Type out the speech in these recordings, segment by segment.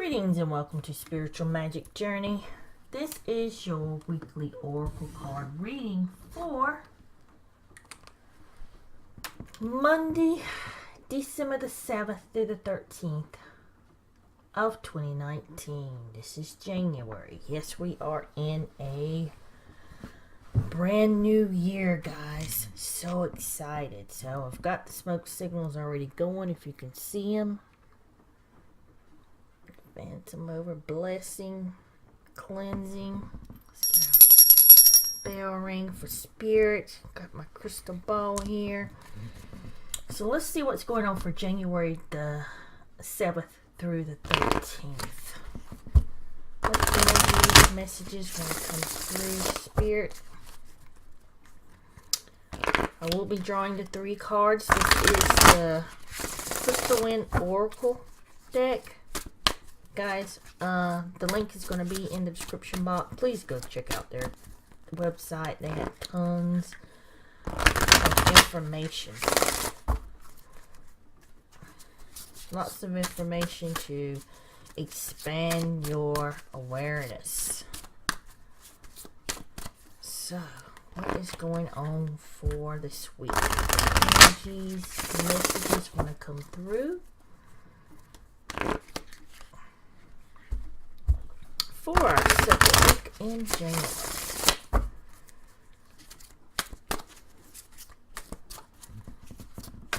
Greetings and welcome to Spiritual Magic Journey. This is your weekly oracle card reading for Monday, December the 7th through the 13th of 2019. This is January. Yes, we are in a brand new year, guys. So excited. So I've got the smoke signals already going, if you can see them. Phantom over, blessing, cleansing. Let's get our bell ring for spirit. Got my crystal ball here. So let's see what's going on for January the 7th through the 13th. What energy messages when it comes through spirit? I will be drawing the 3 cards. This is the Crystal Wind Oracle deck. Guys, the link is going to be in the description box. Please go check out their website. They have tons of information. Lots of information to expand your awareness. So, what is going on for this week? Energies, messages want to come through. For our second week in January.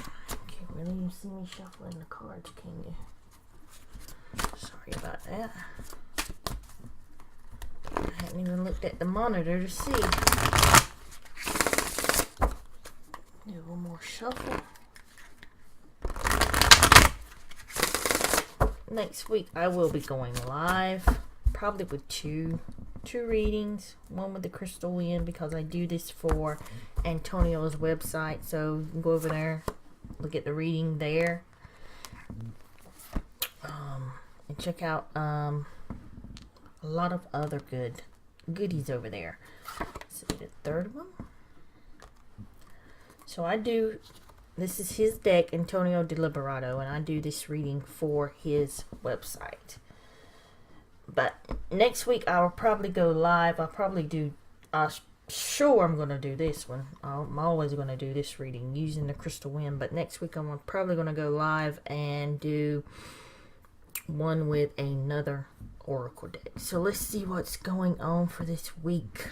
Can't really even see me shuffling the cards, can you? Sorry about that. I hadn't even looked at the monitor to see. Do one more shuffle. Next week I will be going live. Probably with two readings. One with the Crystal Wind, because I do this for Antonio's website. So you can go over there, look at the reading there, and check out a lot of other goodies over there. So the third one. So I do. This is his deck, Antonio de Liberato, and I do this reading for his website. But next week I will probably go live. I'm sure I'm going to do this one. I'm always going to do this reading using the Crystal Wind. But next week I'm probably going to go live and do one with another oracle deck. So let's see what's going on for this week.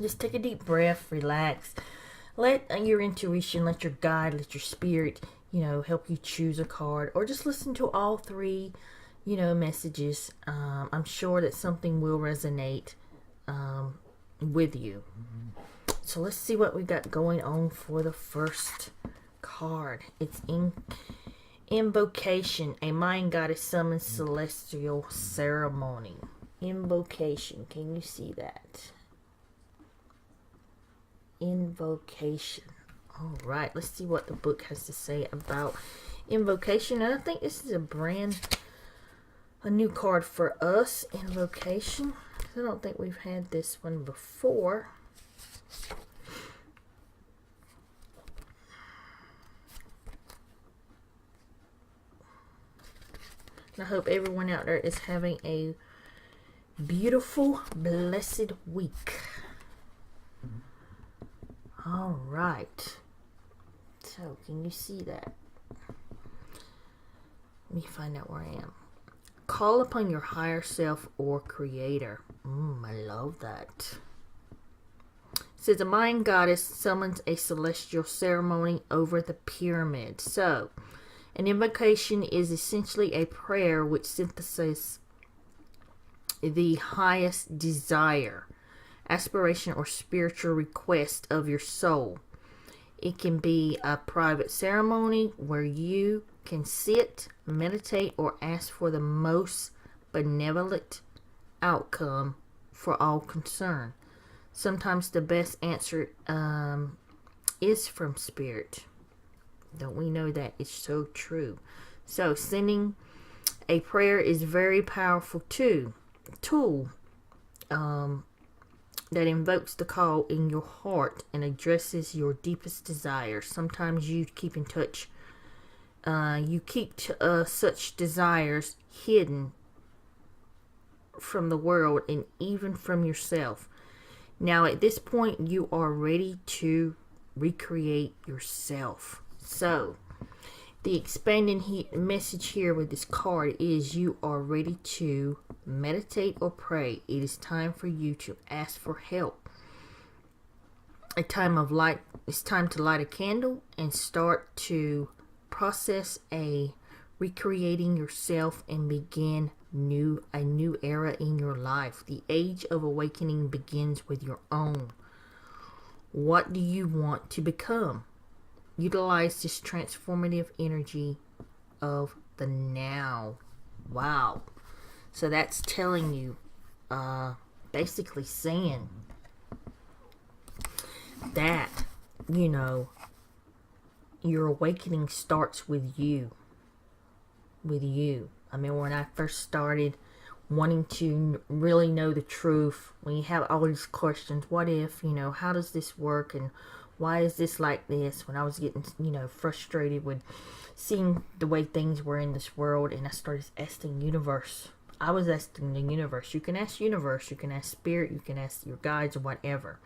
Just take a deep breath, relax. Let your intuition, let your guide, let your spirit, help you choose a card. Or just listen to all 3 messages. I'm sure that something will resonate with you. So let's see what we got going on for the first card. It's Invocation. A Mayan goddess summons celestial ceremony. Invocation. Can you see that? Invocation. All right. Let's see what the book has to say about invocation. And I think this is a new card for us, Invocation. I don't think we've had this one before. And I hope everyone out there is having a beautiful, blessed week. All right. So, can you see that? Let me find out where I am. Call upon your higher self or creator. I love that. It says a Mayan goddess summons a celestial ceremony over the pyramid. So, an invocation is essentially a prayer which synthesizes the highest desire, aspiration, or spiritual request of your soul. It can be a private ceremony where you can sit, meditate, or ask for the most benevolent outcome for all concerned. Sometimes the best answer is from spirit. Don't we know that? It's so true. So sending a prayer is very powerful tool that invokes the call in your heart and addresses your deepest desires. Sometimes you keep in touch You keep such desires hidden from the world and even from yourself. Now, at this point, you are ready to recreate yourself. So, the expanding message here with this card is you are ready to meditate or pray. It is time for you to ask for help. A time of light. It's time to light a candle and start to process a recreating yourself and begin a new era in your life. The age of awakening begins with your own. What do you want to become? Utilize this transformative energy of the now. Wow. So that's telling you, basically saying that, your awakening starts with you. With you. I mean, when I first started wanting to really know the truth, when you have all these questions, what if, how does this work, and why is this like this? When I was getting, frustrated with seeing the way things were in this world, and I started asking universe. I was asking the universe. You can ask universe, you can ask spirit, you can ask your guides or whatever.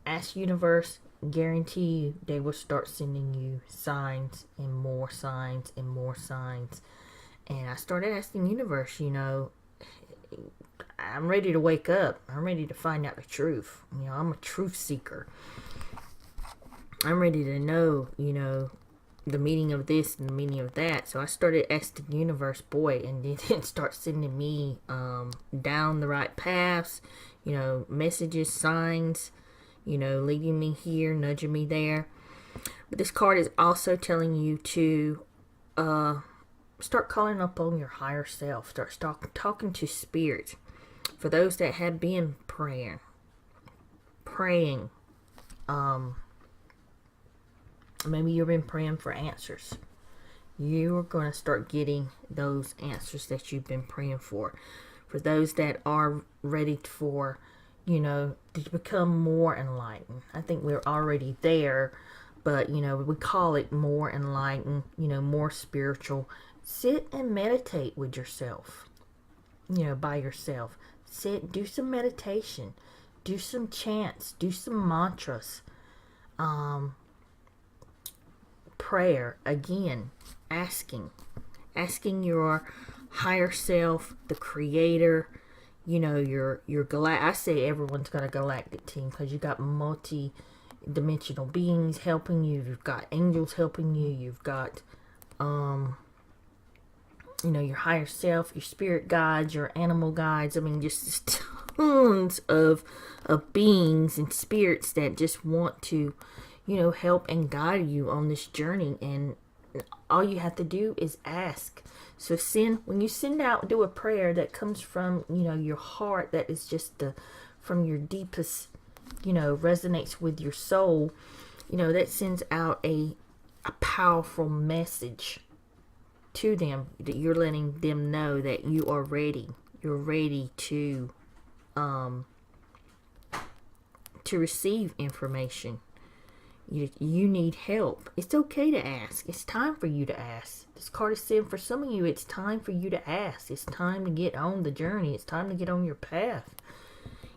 Ask universe, guarantee you they will start sending you signs and more signs and more signs. And I started asking universe, I'm ready to wake up. I'm ready to find out the truth. I'm a truth seeker. I'm ready to know, the meaning of this and the meaning of that. So I started asking the universe, and then start sending me down the right paths, messages, signs, leading me here, nudging me there. But this card is also telling you to start calling up on your higher self. Start talking to spirit. For those that have been praying, maybe you've been praying for answers. You are going to start getting those answers that you've been praying for. For those that are ready for, to become more enlightened. I think we're already there, but, we call it more enlightened, more spiritual. Sit and meditate with yourself, by yourself. Sit, do some meditation, do some chants, do some mantras, prayer, again, asking your higher self, the creator, your I say everyone's got a galactic team, because you got multi-dimensional beings helping you. You've got angels helping you. You've got, your higher self, your spirit guides, your animal guides. I mean, just tons of beings and spirits that just want to, help and guide you on this journey. And all you have to do is ask. So when you send out, do a prayer that comes from, your heart, that is just from your deepest, resonates with your soul, that sends out a powerful message to them, that you're letting them know that you are ready. You're ready to receive information. You need help. It's okay to ask. It's time for you to ask. This card is saying for some of you, it's time for you to ask. It's time to get on the journey. It's time to get on your path.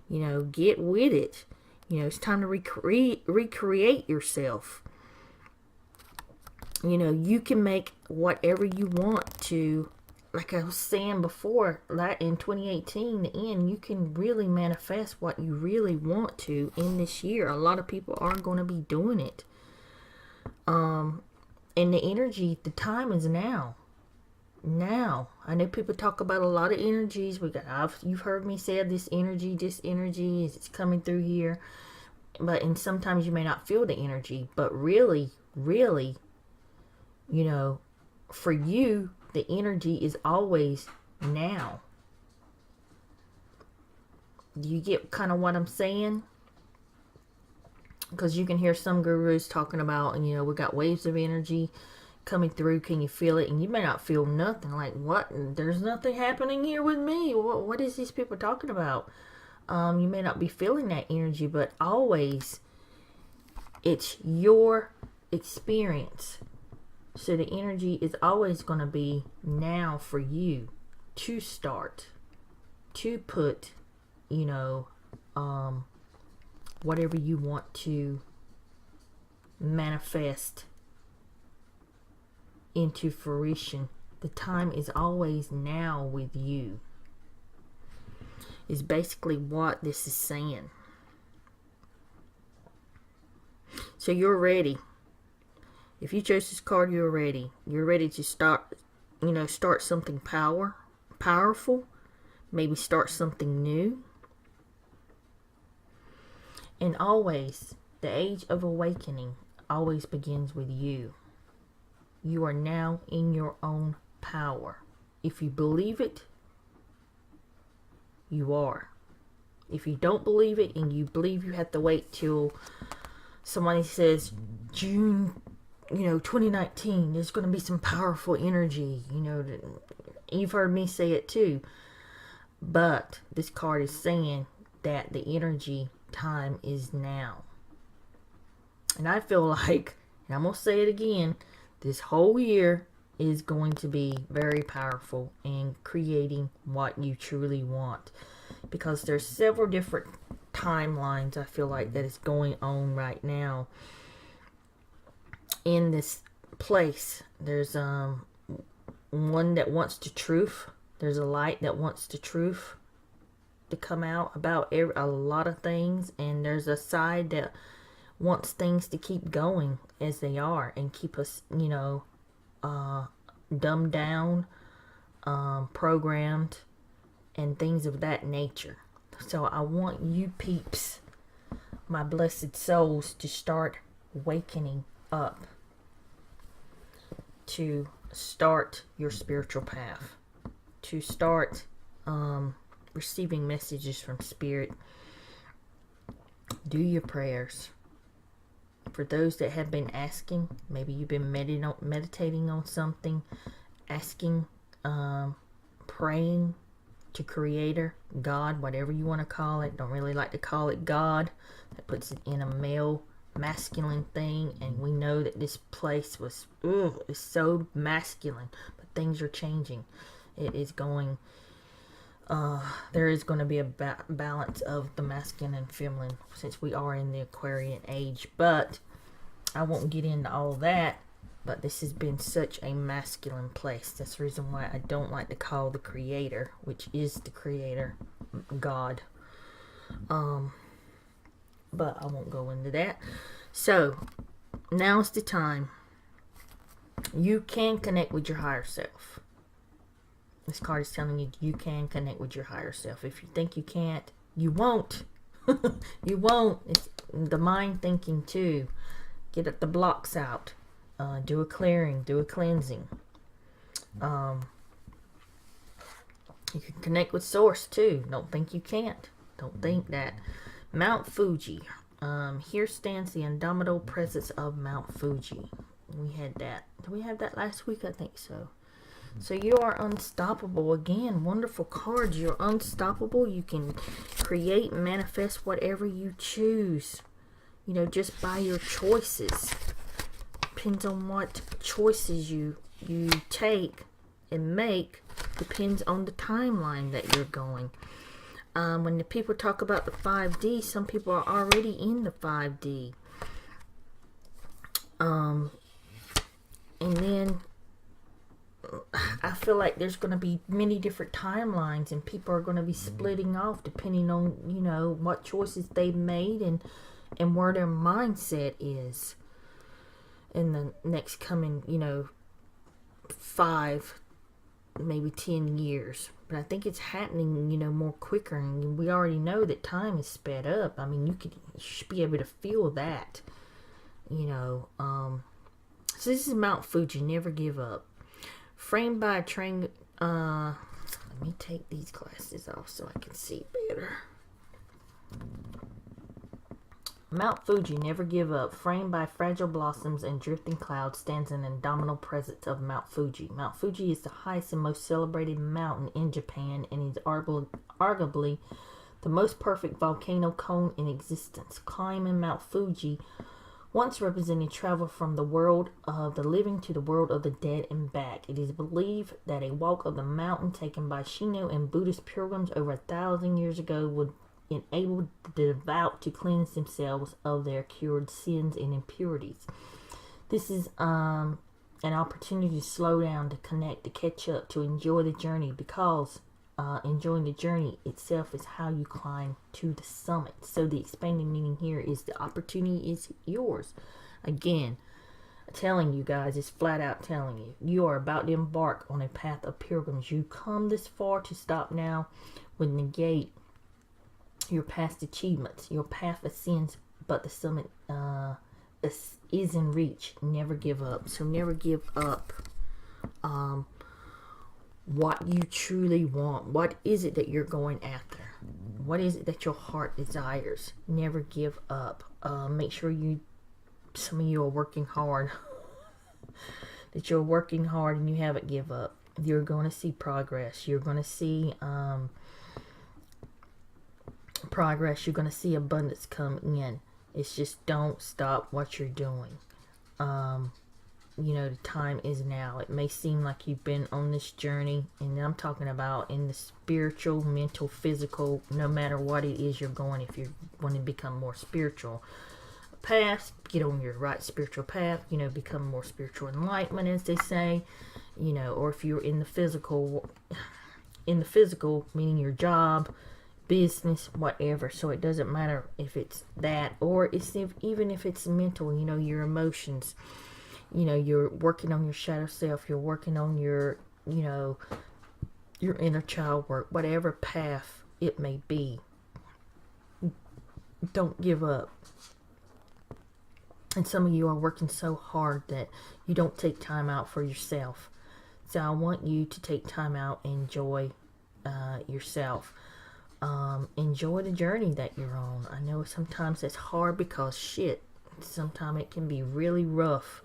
Get with it. It's time to recreate yourself. You can make whatever you want to. Like I was saying before, like in 2018, the end, you can really manifest what you really want to in this year. A lot of people are going to be doing it. And the energy, the time is now. Now. I know people talk about a lot of energies. You've heard me say this energy is coming through here. And sometimes you may not feel the energy. But really, for you, the energy is always now. Do you get kind of what I'm saying? Because you can hear some gurus talking about, we got waves of energy coming through. Can you feel it? And you may not feel nothing. Like, what? There's nothing happening here with me. What is these people talking about? You may not be feeling that energy, but always, it's experience. So the energy is always going to be now for you to start, to put, whatever you want to manifest into fruition. The time is always now with you, is basically what this is saying. So you're ready. If you chose this card, you're ready. You're ready to start something powerful. Maybe start something new. And always, the age of awakening always begins with you. You are now in your own power. If you believe it, you are. If you don't believe it and you believe you have to wait till somebody says June 2019, there's going to be some powerful energy, you've heard me say it too. But this card is saying that the energy time is now. And I feel like, and I'm going to say it again, this whole year is going to be very powerful in creating what you truly want. Because there's several different timelines, I feel like, that is going on right now in this place. There's one that wants the truth. There's a light that wants the truth to come out about a lot of things, and there's a side that wants things to keep going as they are and keep us, dumbed down, programmed, and things of that nature. So I want you peeps, my blessed souls, to start wakening up, to start your spiritual path, to start receiving messages from Spirit. Do your prayers. For those that have been asking, maybe you've been meditating on something, asking, praying to Creator, God, whatever you want to call it. Don't really like to call it God. That puts it in a male, masculine thing, and we know that this place is so masculine, but things are changing. It is going, there is going to be a balance of the masculine and feminine since we are in the Aquarian age, but I won't get into all that. But this has been such a masculine place. That's the reason why I don't like to call the Creator, which is the Creator, God. But I won't go into that. So, now's the time. You can connect with your higher self. This card is telling you you can connect with your higher self. If you think you can't, you won't. You won't. It's the mind thinking too. Get the blocks out. Do a clearing. Do a cleansing. You can connect with Source too. Don't think you can't. Don't think that. Mount Fuji. Here stands the indomitable presence of Mount Fuji. We had that. Did we have that last week? I think so. So you are unstoppable. Again, wonderful cards. You're unstoppable. You can create and manifest whatever you choose. Just by your choices. Depends on what choices you take and make. Depends on the timeline that you're going. When the people talk about the 5D, some people are already in the 5D. And then I feel like there's going to be many different timelines, and people are going to be splitting off depending on, what choices they've made and where their mindset is in the next coming, 5, maybe 10 years. But I think it's happening, more quicker, and we already know that time is sped up. I mean, you should be able to feel that, So this is Mount Fuji, never give up. Framed by a train, let me take these glasses off so I can see better. Mount Fuji, never give up. Framed by fragile blossoms and drifting clouds stands an indomitable presence of Mount Fuji. Mount Fuji is the highest and most celebrated mountain in Japan and is arguably the most perfect volcano cone in existence. Climbing Mount Fuji once representing travel from the world of the living to the world of the dead and back. It is believed that a walk of the mountain taken by Shino and Buddhist pilgrims over 1,000 years ago would enable the devout to cleanse themselves of their cured sins and impurities. This is an opportunity to slow down, to connect, to catch up, to enjoy the journey, because enjoying the journey itself is how you climb to the summit. So the expanding meaning here is the opportunity is yours. Again, telling you guys, it's flat out telling you, you are about to embark on a path of pilgrims. You come this far, to stop now would negate your past achievements. Your path ascends, but the summit is in reach. Never give up. So never give up what you truly want. What is it that you're going after? What is it that your heart desires? Never give up. Make sure some of you are working hard. That you're working hard and you haven't give up. You're going to see progress. You're going to see progress. You're going to see abundance come in. It's just, don't stop what you're doing. The time is now. It may seem like you've been on this journey, and I'm talking about in the spiritual, mental, physical, no matter what it is you're going. If you want to become more spiritual path, get on your right spiritual path, become more spiritual enlightenment, as they say, or if you're in the physical, meaning your job, business, whatever. So it doesn't matter if it's that, or even if it's mental, your emotions. You're working on your shadow self. You're working on your inner child work. Whatever path it may be, don't give up. And some of you are working so hard that you don't take time out for yourself. So I want you to take time out and enjoy yourself. Enjoy the journey that you're on. I know sometimes it's hard because sometimes it can be really rough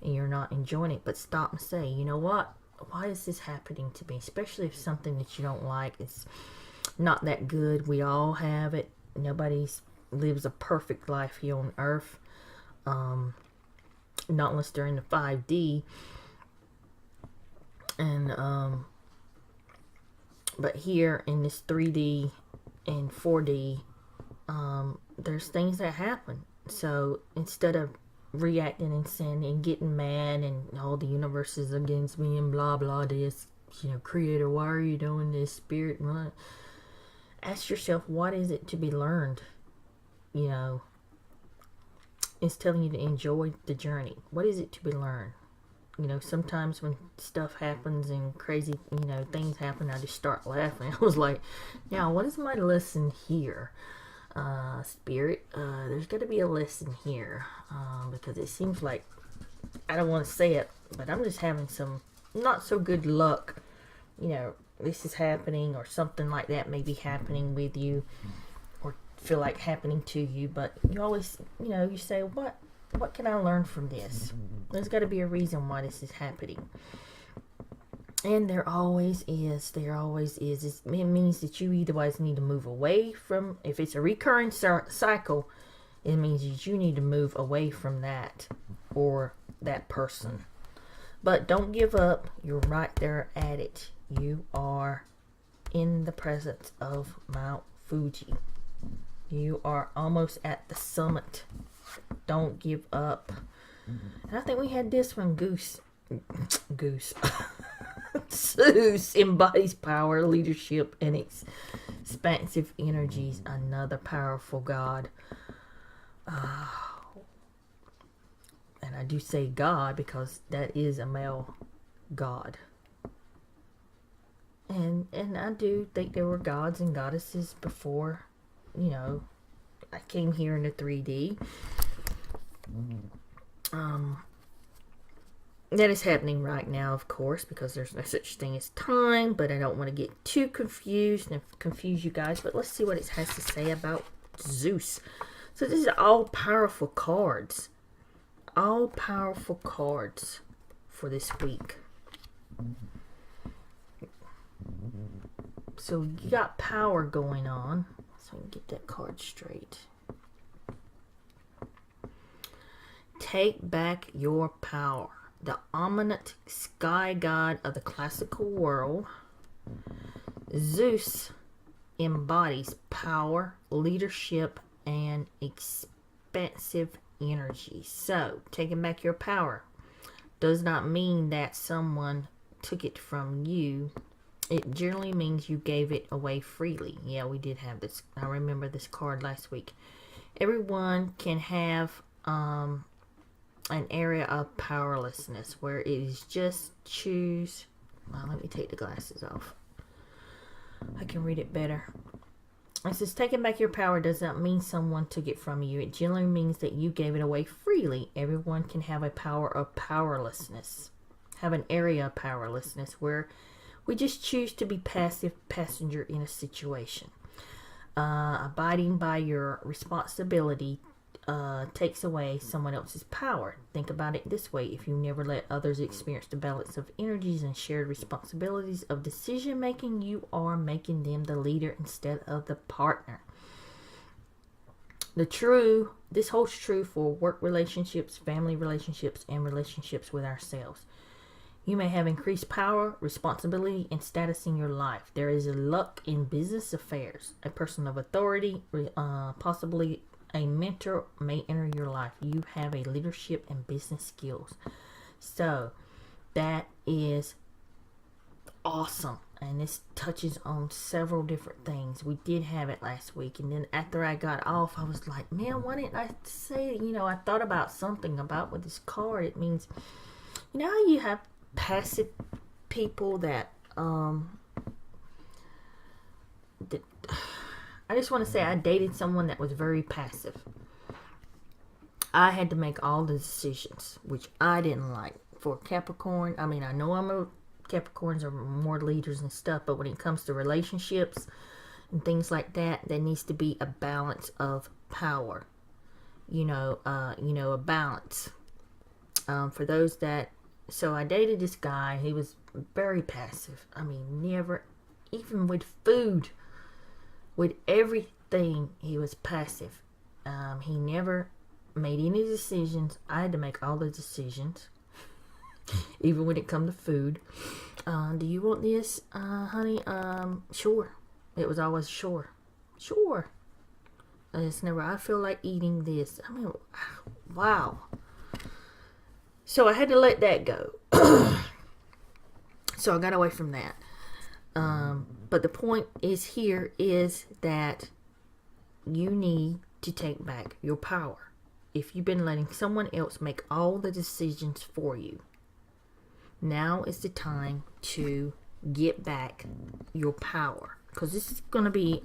and you're not enjoying it, but stop and say, you know what? Why is this happening to me? Especially if something that you don't like, it's not that good. We all have it. Nobody lives a perfect life here on earth. Not unless they're in the 5D. And but here in this 3D and 4D, there's things that happen. So instead of reacting and saying and getting mad and the universe is against me and blah blah this, creator, why are you doing this, spirit, ask yourself, what is it to be learned? It's telling you to enjoy the journey. What is it to be learned? Sometimes when stuff happens and crazy, things happen, I just start laughing. I was like, now what is my lesson here? Spirit, there's got to be a lesson here, because it seems like, I don't want to say it, but I'm just having some not so good luck. This is happening, or something like that may be happening with you, or feel like happening to you, but you always, you say, what can I learn from this? There's got to be a reason why this is happening. And there always is. It means that you either ways need to move away from, if it's a recurring cycle, it means that you need to move away from that or that person. But don't give up. You're right there at it. You are in the presence of Mount Fuji. You are almost at the summit. Don't give up. And I think we had this one, Goose. Zeus embodies power, leadership, and expansive energies. Another powerful god. And I do say god because that is a male god. And I do think there were gods and goddesses before, I came here in the 3D. That is happening right now, of course, because there's no such thing as time, but I don't want to get too confused and confuse you guys. But let's see what it has to say about Zeus. So this is all powerful cards. All powerful cards for this week. So you got power going on. So I can get that card straight. take back your power. The ominous sky god of the classical world, Zeus, embodies power, leadership, and expansive energy. So, taking back your power does not mean that someone took it from you. It generally means you gave it away freely. Yeah, we did have this. I remember this card last week. Everyone can have an area of powerlessness where it is just choose. Well, let me take the glasses off. I can read it better. It says, taking back your power does not mean someone took it from you. It generally means that you gave it away freely. Everyone can have a power of powerlessness. Have an area of powerlessness where we just choose to be passive passenger in a situation. Abiding by your responsibility takes away someone else's power. Think about it this way. If you never let others experience the balance of energies and shared responsibilities of decision making, you are making them the leader instead of the partner. This holds true for work relationships, family relationships, and relationships with ourselves. You may have increased power, responsibility, and status in your life. There is a luck in business affairs. A person of authority, possibly a mentor, may enter your life. You have a leadership and business skills. So that is awesome. And this touches on several different things. We did have it last week. And then after I got off, I was like, man, why didn't I say, I thought about something about with this card. It means, how you have passive people that I just want to say I dated someone that was very passive. I had to make all the decisions, which I didn't like. For Capricorn, I know Capricorns are more leaders and stuff, but when it comes to relationships and things like that, there needs to be a balance of power. A balance. For those that, so I dated this guy. He was very passive. Never, even with food. With everything, he was passive. He never made any decisions. I had to make all the decisions. Even when it come to food. Do you want this, honey? Sure. It was always sure. Sure. It's never, I feel like eating this. Wow. So I had to let that go. So I got away from that. But the point is that you need to take back your power. If you've been letting someone else make all the decisions for you, now is the time to get back your power. Because this is going to be,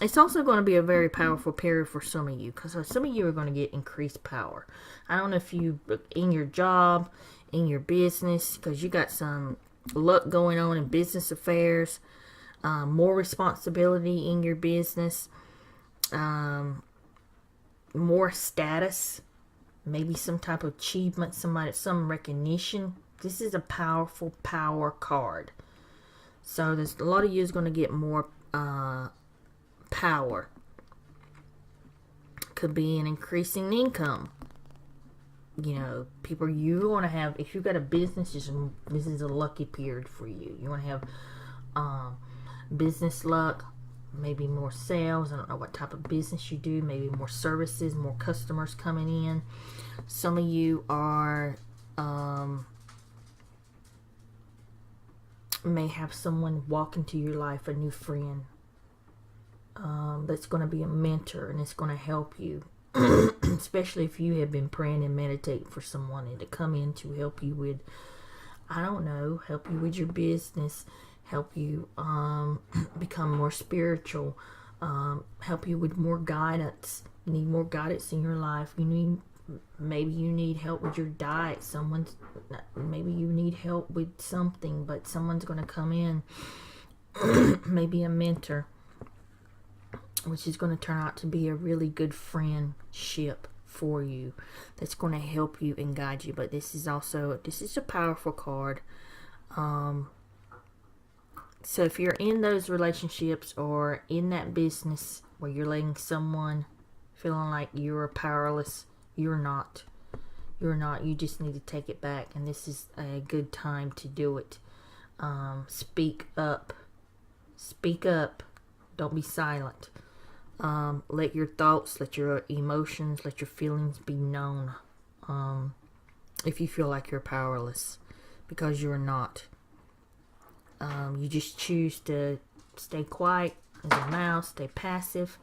it's also going to be a very powerful period for some of you. Because some of you are going to get increased power. I don't know if you, in your job, in your business, because you got some luck going on in business affairs, more responsibility in your business, more status, maybe some type of achievement, some recognition. This is a powerful power card. So there's a lot of you is going to get more power. Could be an increasing income. People you want to have, if you got a business, this is a lucky period for you. You want to have business luck, maybe more sales. I don't know what type of business you do. Maybe more services, more customers coming in. Some of you are may have someone walk into your life, a new friend that's going to be a mentor, and it's going to help you. Especially if you have been praying and meditating for someone to come in to help you with, help you with your business, help you become more spiritual, help you with more guidance. You need more guidance in your life. Maybe you need help with your diet. Maybe you need help with something, but someone's going to come in, maybe a mentor, which is going to turn out to be a really good friendship for you that's going to help you and guide you. But this is a powerful card. So if you're in those relationships or in that business where you're letting someone feeling like you're powerless, you're not. you're not. You just need to take it back, and this is a good time to do it. Speak up. Speak up. Don't be silent. Let your thoughts, let your emotions, let your feelings be known. If you feel like you're powerless, because you're not. You just choose to stay quiet as a mouse, stay passive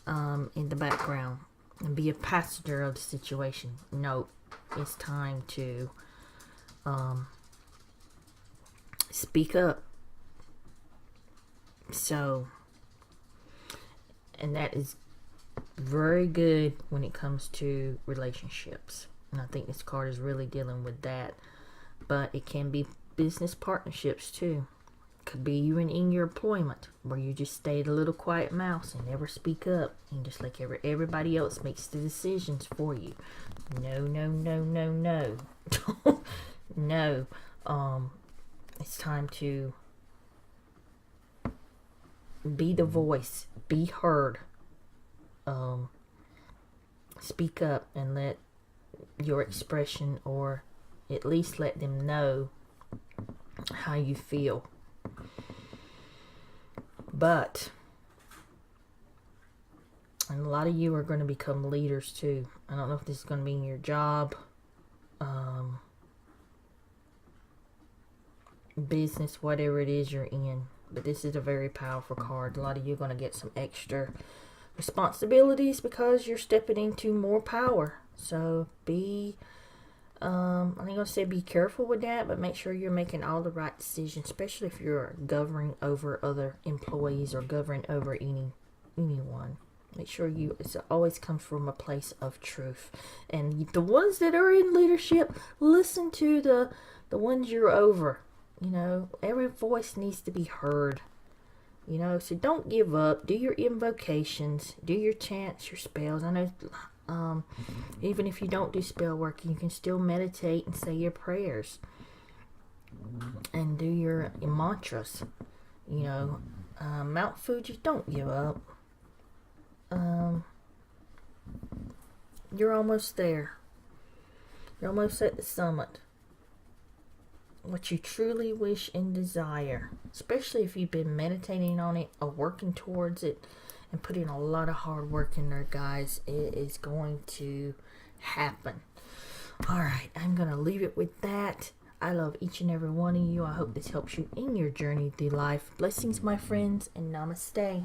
in the background, and be a passenger of the situation. No, it's time to speak up. So, and that is very good when it comes to relationships. And I think this card is really dealing with that. But it can be business partnerships too. Could be even in your employment, where you just stay the little quiet mouse and never speak up, and just like everybody else makes the decisions for you. No, no, no, no, no. No. It's time to be the voice, be heard. Speak up and let your expression, or at least let them know how you feel. But, and a lot of you are going to become leaders too. I don't know if this is going to be in your job, business, whatever it is you're in. But this is a very powerful card. A lot of you are going to get some extra responsibilities because you're stepping into more power. So be, I'm not going to say be careful with that, but make sure you're making all the right decisions, especially if you're governing over other employees or governing over anyone. Make sure it always comes from a place of truth. And the ones that are in leadership, listen to the ones you're over. You know, every voice needs to be heard. You know, so don't give up. Do your invocations. Do your chants, your spells. I know, even if you don't do spell work, you can still meditate and say your prayers. And do your mantras. You know, Mount Fuji, don't give up. You're almost there. You're almost at the summit. What you truly wish and desire, especially if you've been meditating on it or working towards it and putting a lot of hard work in there, guys, it is going to happen. Alright, I'm going to leave it with that. I love each and every one of you. I hope this helps you in your journey through life. Blessings, my friends, and namaste.